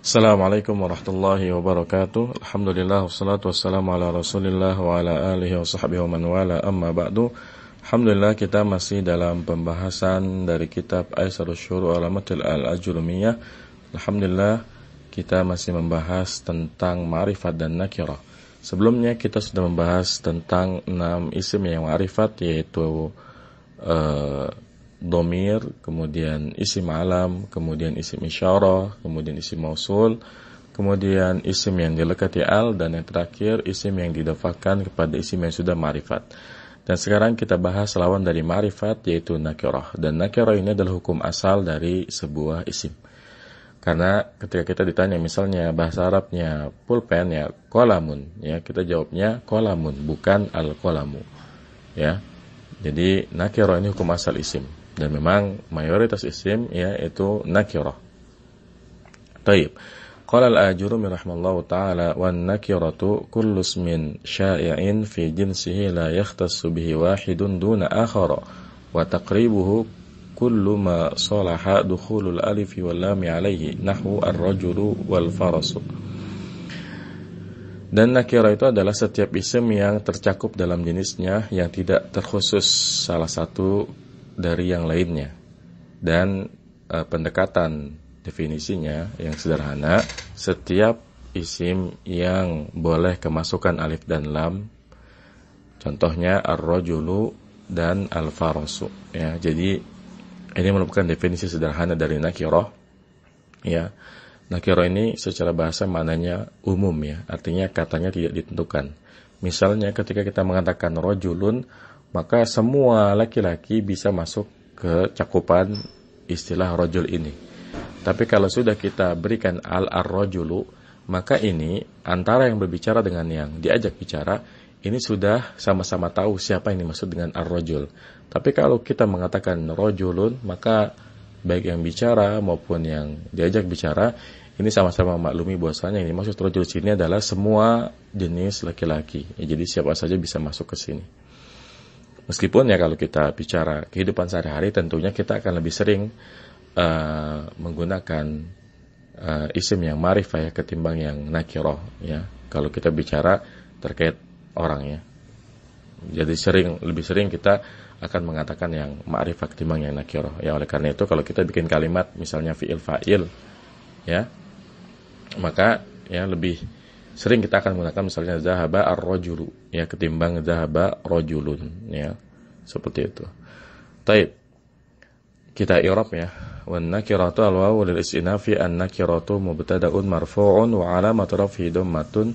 Assalamualaikum warahmatullahi wabarakatuh. Alhamdulillah wassalatu wassalamu ala Rasulillah wa ala alihi wa sahbihi wa man wala, amma ba'du. Alhamdulillah, kita masih dalam pembahasan dari kitab Aisarus Syuru' Alamatul Al-Ajurumiyah. Alhamdulillah, kita masih membahas tentang ma'rifat dan nakirah. Sebelumnya kita sudah membahas tentang 6 isim yang ma'rifat, yaitu domir, kemudian isim alam, kemudian isim isyarah, kemudian isim mausul, kemudian isim yang dilekati al, dan yang terakhir isim yang didhafahkan kepada isim yang sudah ma'rifat. Dan sekarang kita bahas lawan dari ma'rifat, yaitu nakirah. Dan nakirah ini adalah hukum asal dari sebuah isim. Karena ketika kita ditanya misalnya bahasa Arabnya pulpen, ya qalamun, ya kita jawabnya qalamun, bukan al-qalamu. Ya. Jadi nakirah ini hukum asal isim. Dan memang mayoritas isim yaitu nakirah. Taib. Qala al-Ajurumi rahimallahu ta'ala, wan nakiratu kullu ismin sya'i'in fi jinsihi la yakhtassu bihi wahidun duna akhara wa taqribuhu kullu ma salaha dukhulul alifi wal lami alaihi nahwu ar-rajulu wal farasu. Dan nakirah itu adalah setiap isim yang tercakup dalam jenisnya, yang tidak terkhusus salah satu dari yang lainnya. Dan pendekatan definisinya yang sederhana, setiap isim yang boleh kemasukan alif dan lam, contohnya ar-rajulu dan al-farasu, ya. Jadi ini merupakan definisi sederhana dari nakirah, ya. Nakirah ini secara bahasa maknanya umum, ya, artinya katanya tidak ditentukan. Misalnya ketika kita mengatakan rajulun, maka semua laki-laki bisa masuk ke cakupan istilah rajul ini. Tapi kalau sudah kita berikan ar-rajulu, maka ini antara yang berbicara dengan yang diajak bicara, ini sudah sama-sama tahu siapa yang dimaksud dengan ar-rajul. Tapi kalau kita mengatakan rajulun, maka baik yang bicara maupun yang diajak bicara, ini sama-sama maklumi bahwasanya yang dimaksud rajul sini adalah semua jenis laki-laki. Ya, jadi siapa saja bisa masuk ke sini. Meskipun ya kalau kita bicara kehidupan sehari-hari, tentunya kita akan lebih sering menggunakan isim yang ma'rifah, ya, ketimbang yang nakirah, ya. Kalau kita bicara terkait orang, ya. Jadi lebih sering kita akan mengatakan yang ma'rifah ketimbang yang nakirah. Ya, oleh karena itu kalau kita bikin kalimat misalnya fi'il fa'il, ya, maka ya lebih sering kita akan menggunakan misalnya zahaba ar-rajulu, ya, ketimbang zahaba rajulun, ya. Seperti itu. Taib. Kita i'rab, ya. Wan nakiratu al-wawu lil istinafi, an-nakiratu mubtada'un marfu'un wa 'alamatu raf'ihi dhammatun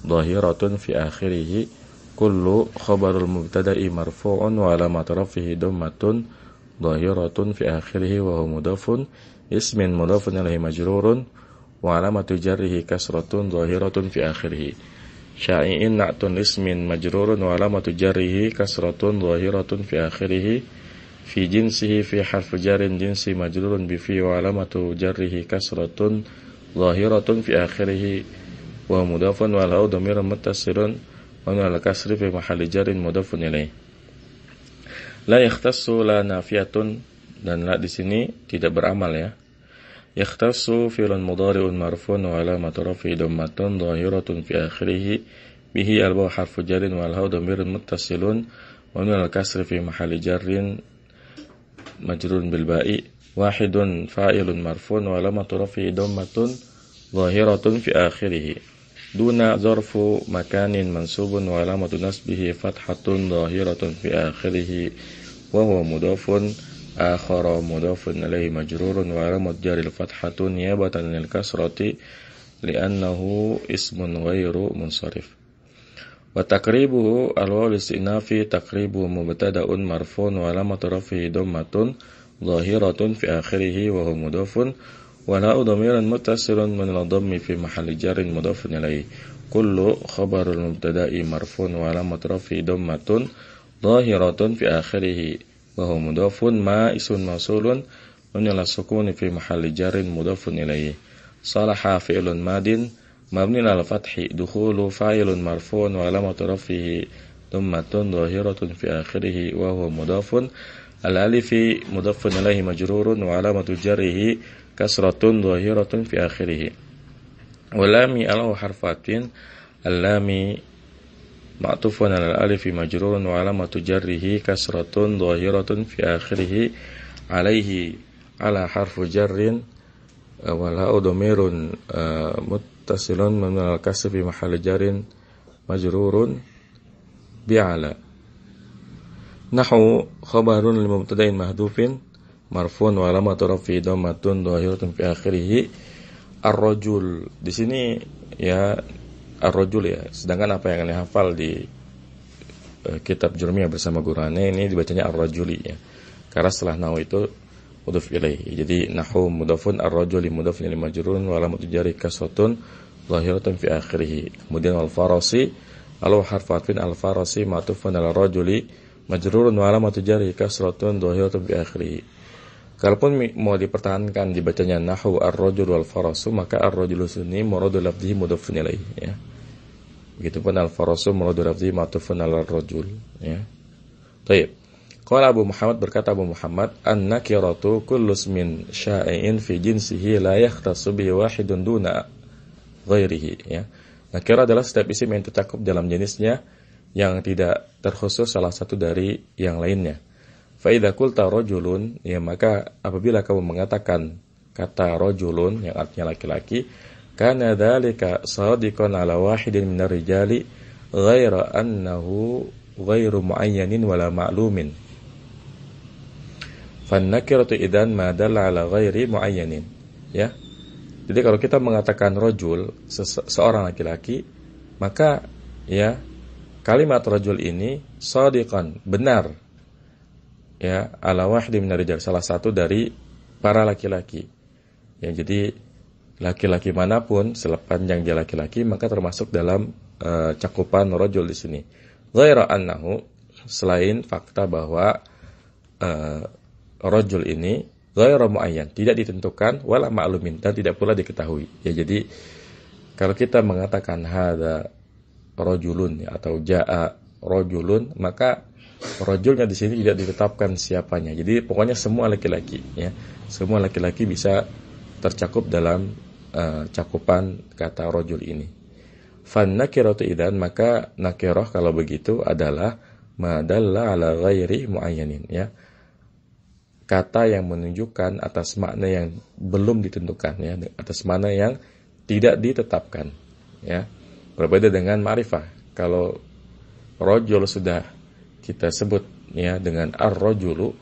dhahiratun fi akhirih. Kullu khabarul mubtada'i marfu'un wa 'alamatu raf'ihi dhammatun dhahiratun fi akhirih wa huwa mudhafun ismin mudhafun ilaihi majrurun wa alamatu jarrihi kasratun dhahiratun fi akhirih. Sya'i'in na'tun ismin majrurun wa alamatu jarrihi kasratun dhahiratun fi akhirih. Fi jinsihi fi harfu jarin jinsi majrurun bi fi wa alamatu jarrihi kasratun dhahiratun fi akhirih wa mudhafun wal haw dhamirun muttasilun wa al kasri fi mahalli jarrin mudhafun ilaih. La yakhtassu la nafiyatun, dan la di sini tidak beramal, ya. Yakhtassu fi'lun mudhari'un marfu'un wa alamatu raf'ihi dhammatun dhahiratun fi akhirih bihi al-wawu harfu jarrin wal haw dhamirun muttasilun wa min al-kasri fi mahalli jarrin majrurun bil ba'i. Wahidun fa'ilun marfu'un wa alamatu raf'ihi dhammatun dhahiratun fi akhirih. Duna zarfu makanin mansubun wa alamatu nasbihi fathatun dhahiratun fi akhirih wa huwa mudhafun. Akhara mudhafun ilaihi majrurun wa alamat jaril fathatun niyabatan anil kasrati li'annahu ismun ghairu munsharif. Wa taqribuhu al-wawu listinafi taqribu mubtada'un marfu'un wa alamat raf'ihi dhammatun dhahiratun fi akhirih wa huwa mudhafun wa la'u dhamirun muttasilun min al-dhammi fi mahalli jarrin mudhafun ilaihi. Kullu khabarul mubtada'i marfu'un wa alamat raf'ihi dhammatun dhahiratun fi akhirih wa huwa mudhafun ma isun mausulun wa ala sukuni fi mahalli jarrin mudhafun ilaihi. Salaha fi'lun madin mabni ala fathi dukhulu fa'ilun marfu'un wa alamatu raf'ihi dhammatun dhahiratun fi akhirih wa huwa mudhafun. Al alifi mudhafun ilaihi majrurun wa alamatu jarrihi kasratun dhahiratun fi akhirih. Walami alahu harfatin allami ma'tufun ala alifi majrurun wa alamatu jarrihi kasratun dhahiratun fi akhirih alaihi ala harfu jarrin wala dhamirun muttasilun min al-kasri fi mahalli jarrin majrurun bi'ala. Nahu khabarun lil mubtada'in mahdhufin marfun wa alamatu rafi dhammatun dhahiratun fi akhirih. Ar-rajul di sini ya ar-rajul ya. Sedangkan apa yang kalian hafal di kitab Jurmiyah bersama Gurane ini dibacanya ar-rajuli ya. Karena setelah nahu itu mudhaf ilaihi. Jadi nahu mudhafun ar-rajuli mudhafun ilaihi majrurun wa alamatu jarri kasratun dhahiratun fi akhirih. Kemudian al-farasi alu harfin al-farasi ma'tufun ala rajuli majrurun wa alamatu jarri kasratun dhahiratun fi akhirih. Kalaupun mau dipertahankan dibacanya nahu ar-rajul wal farasu, maka ar-rajulu sunni muradu lafzihi mudhafun ilaihi ya. Begitupun al-farasu muradu lafzihi ma'tufun ala ar-rajul ya. Baik. Qala Abu Muhammad, berkata Abu Muhammad, an-nakiratu kullu ismin syai'in fi jinsihi la yakhtassu bihi wahidun duna ghairihi ya. Nakirah adalah setiap isim yang tercakup dalam jenisnya yang tidak terkhusus salah satu dari yang lainnya. Fa'idha kulta rojulun, ya maka apabila kamu mengatakan kata rojulun yang artinya laki-laki, kana dzalika shadiqan ala wahidin minar rijali ghaira annahu ghairu muayyanin wala ma'lumin. Fannakiratu idzan ma dalla ala ghairi muayyanin. Ya. Jadi kalau kita mengatakan rojul seorang laki-laki, maka ya kalimat rojul ini shadiqan, benar. Ya, ala wahdi minar rijal, salah satu dari para laki-laki. Ya, jadi laki-laki manapun sepanjang dia laki-laki maka termasuk dalam cakupan rajul di sini. Ghaira annahu, selain fakta bahwa rajul ini ghairu muayyan, tidak ditentukan wala ma'lumin, dan tidak pula diketahui. Ya, jadi kalau kita mengatakan hadza rajulun ya, atau jaa rajulun, maka rajulnya di sini tidak ditetapkan siapanya. Jadi pokoknya semua laki-laki ya. Semua laki-laki bisa tercakup dalam cakupan kata rajul ini. Fan nakiratu idzan, maka nakirah kalau begitu adalah madalla ala ghairi muayyanin ya. Kata yang menunjukkan atas makna yang belum ditentukan ya, atas makna yang tidak ditetapkan ya. Berbeda dengan ma'rifah. Kalau rajul sudah kita sebut ya dengan ar-rajulu,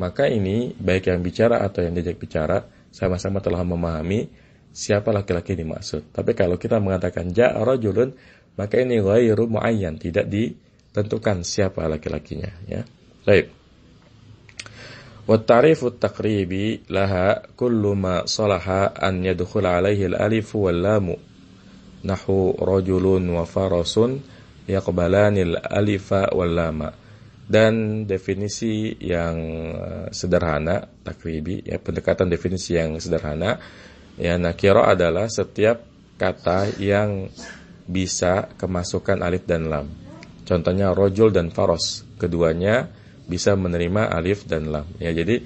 maka ini baik yang bicara atau yang diajak bicara sama-sama telah memahami siapa laki-laki dimaksud. Tapi kalau kita mengatakan ja'a rajulun, maka ini ghairu muayyan, tidak ditentukan siapa laki-lakinya ya. Baik. Wa ta'rifu at-taqribi laha kullu ma salaha an yadkhula alaihi al-alif wal lam. Nahu rajulun wa farasun yaqbalanil alifa wal lama. Dan definisi yang sederhana, takribi ya, pendekatan definisi yang sederhana ya, nakira adalah setiap kata yang bisa kemasukan alif dan lam. Contohnya rojul dan faros, keduanya bisa menerima alif dan lam ya. Jadi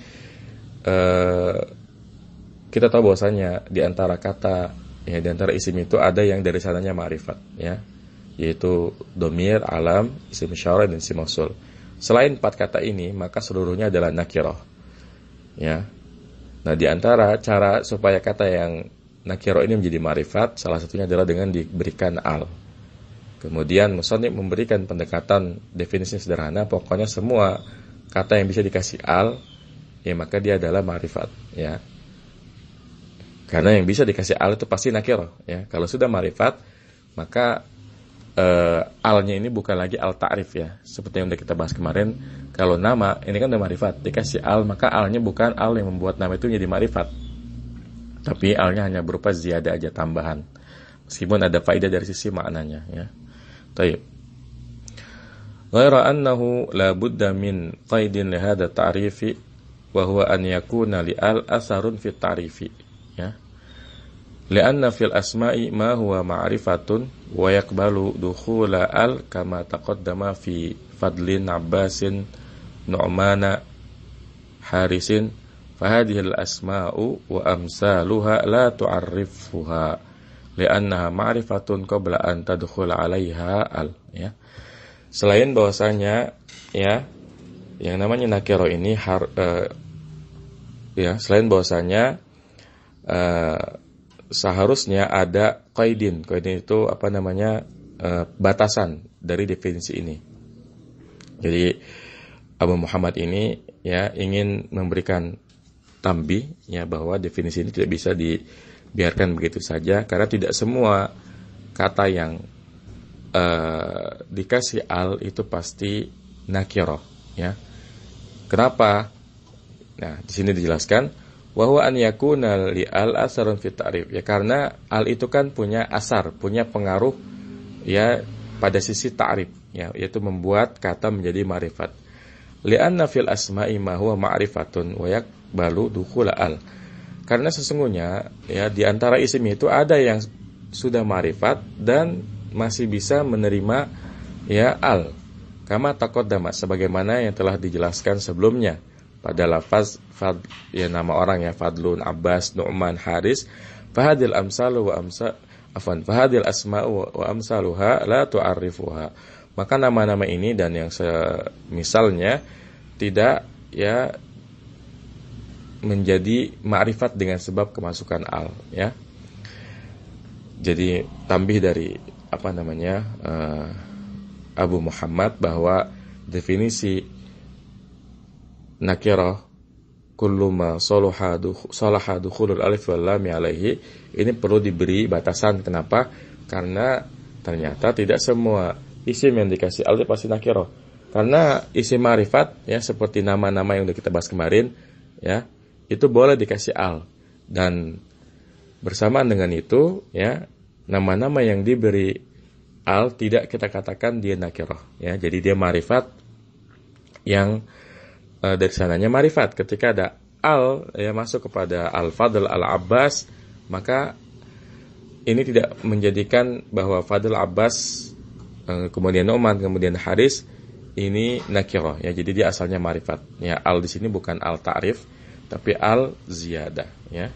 kita tahu bahwasanya di antara kata ya, di antara isim itu ada yang dari sananya ma'rifat ya, yaitu domir, alam, isim isyarah, dan isim mausul. Selain 4 kata ini, maka seluruhnya adalah nakirah ya. Nah, di antara cara supaya kata yang nakirah ini menjadi ma'rifat, salah satunya adalah dengan diberikan al. Kemudian musannif memberikan pendekatan definisi sederhana, pokoknya semua kata yang bisa dikasih al ya, maka dia adalah ma'rifat ya. Karena yang bisa dikasih al itu pasti nakirah ya. Kalau sudah ma'rifat, maka alnya ini bukan lagi al ta'rif ya. Seperti yang sudah kita bahas kemarin, kalau nama ini kan udah ma'rifat, dikasih al, maka alnya bukan al yang membuat nama itu jadi ma'rifat, tapi alnya hanya berupa ziyadah aja, tambahan, meskipun ada faedah dari sisi maknanya ya. Baik. Ghaira annahu la budda min qaidin li hadha ta'rifi wa huwa an yakuna li al asarun fi ta'rifi ya. Lianna fil asma'i ma huwa ma'rifatun wa yaqbalu dukhula al kama taqaddama fi fadlin abbasin nu'mana harisin fahadhihi al asma'u wa amsaluha la tu'arrifuha li'annaha ma'rifatun qabla an tadkhul 'alaiha al, ya. Selain bahwasanya ya yang namanya nakiro ini ya, selain bahwasanya seharusnya ada qaidin. Qaidin itu apa namanya? Batasan dari definisi ini. Jadi Abu Muhammad ini ya ingin memberikan tambih ya bahwa definisi ini tidak bisa dibiarkan begitu saja, karena tidak semua kata yang dikasih al itu pasti nakiro, ya. Kenapa? Nah, di sini dijelaskan bahwa an yakuna li al asarun fi ta'rif, ya, karena al itu kan punya asar, punya pengaruh ya pada sisi ta'rif, ya, yaitu membuat kata menjadi ma'rifat. Li'anna fil asma'i ma huwa ma'rifatun wa yaqbalu dukhul al. Karena sesungguhnya ya di antara isim itu ada yang sudah ma'rifat dan masih bisa menerima ya al. Kama taqaddama, sebagaimana yang telah dijelaskan sebelumnya pada lafaz ya nama orang ya, Fadlun, Abbas, Nu'man, Haris, fahadil amsalu wa fahadil asma'u wa amsaluha la tu'arrifuha. Maka nama-nama ini dan yang misalnya tidak ya menjadi ma'rifat dengan sebab kemasukan al, ya. Jadi tambih dari apa namanya Abu Muhammad bahwa definisi nakirah kullu ma salaha dukhulul alif wal lam alaihi ini perlu diberi batasan. Kenapa? Karena ternyata tidak semua isim yang dikasih al itu pasti nakirah. Karena isim ma'rifat ya seperti nama-nama yang sudah kita bahas kemarin ya, itu boleh dikasih al, dan bersamaan dengan itu ya nama-nama yang diberi al tidak kita katakan dia nakirah, ya. Jadi dia ma'rifat yang dari sananya ma'rifat. Ketika ada al ya masuk kepada al-Fadl, al-Abbas, maka ini tidak menjadikan bahwa Fadl, Abbas, kemudian Nu'man, kemudian Haris ini nakirah, ya. Jadi dia asalnya ma'rifat. Ya, al di sini bukan al ta'rif tapi al ziyadah, ya.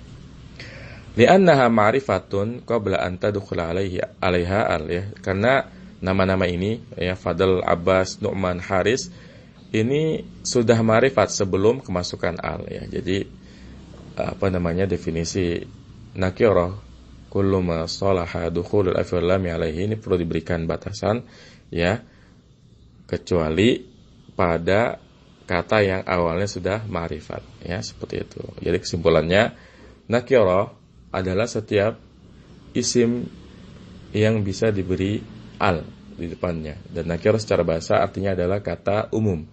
Li'annaha ma'rifatun qabla an tadkhula 'alaiha al, ya. Karena nama-nama ini ya Fadl, Abbas, Nu'man, Haris ini sudah ma'rifat sebelum kemasukan al, ya. Jadi apa namanya definisi nakirah kullu ma salaha dukhulul alif wal lam alaihi ini perlu diberikan batasan, ya, kecuali pada kata yang awalnya sudah ma'rifat, ya, seperti itu. Jadi kesimpulannya nakirah adalah setiap isim yang bisa diberi al di depannya, dan nakirah secara bahasa artinya adalah kata umum.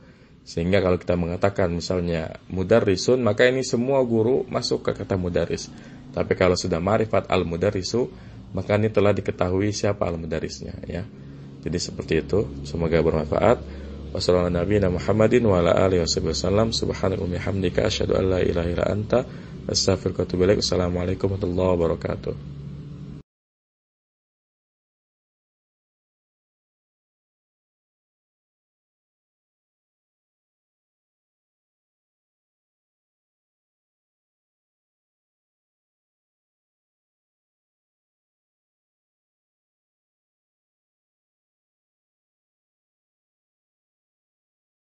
Sehingga kalau kita mengatakan misalnya mudarrisun, maka ini semua guru masuk ke kata mudarris. Tapi kalau sudah ma'rifat al-mudarrisu, maka ini telah diketahui siapa al-mudarrisnya, ya. Jadi seperti itu. Semoga bermanfaat. Wassalamualaikum warahmatullahi wabarakatuh. Subhanallah bihamdika asyhadu an la ilaha illa anta astaghfiruka wa atubu ilaik. Wassalamualaikum warahmatullahi wabarakatuh.